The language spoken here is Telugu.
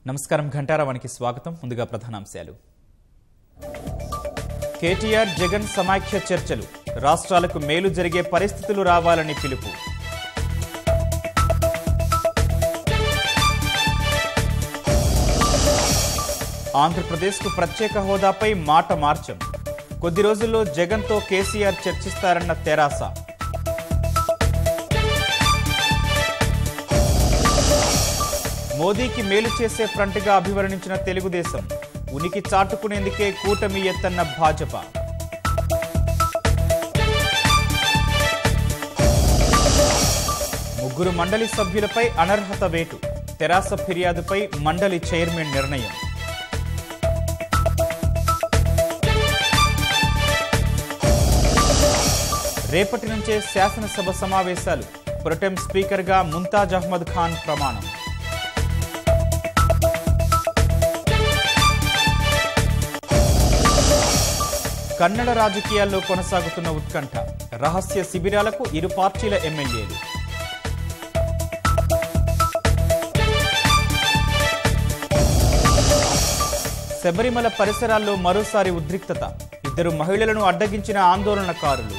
నమస్కారం ఘంటారావానికి స్వాగతం. ముందుగా ప్రధానాంశాలు. కేటీఆర్ జగన్ సమాఖ్య చర్చలు, రాష్ట్రాలకు మేలు జరిగే పరిస్థితులు రావాలని పిలుపు. ఆంధ్రప్రదేశ్కు ప్రత్యేక హోదాపై మాట మార్చం, కొద్ది రోజుల్లో జగన్తో కేసీఆర్ చర్చిస్తారన్న తెరాస. మోదీకి మేలు చేసే ఫ్రంట్గా అభివర్ణించిన తెలుగుదేశం, ఉనికి చాటుకునేందుకే కూటమి ఎత్తన్న భాజపా. ముగ్గురు మండలి సభ్యులపై అనర్హత వేటు, తెరాస ఫిర్యాదుపై మండలి చైర్మన్ నిర్ణయం. రేపటి నుంచే శాసనసభ సమావేశాలు, ప్రొటెం స్పీకర్గా ముంతాజ్ అహ్మద్ ఖాన్ ప్రమాణం. కన్నడ రాజకీయాల్లో కొనసాగుతున్న ఉత్కంఠ, రహస్య శిబిరాలకు ఇరు పార్టీల ఎమ్మెల్యేలు. శబరిమల పరిసరాల్లో మరోసారి ఉద్రిక్తత, ఇద్దరు మహిళలను అడ్డగించిన ఆందోళనకారులు.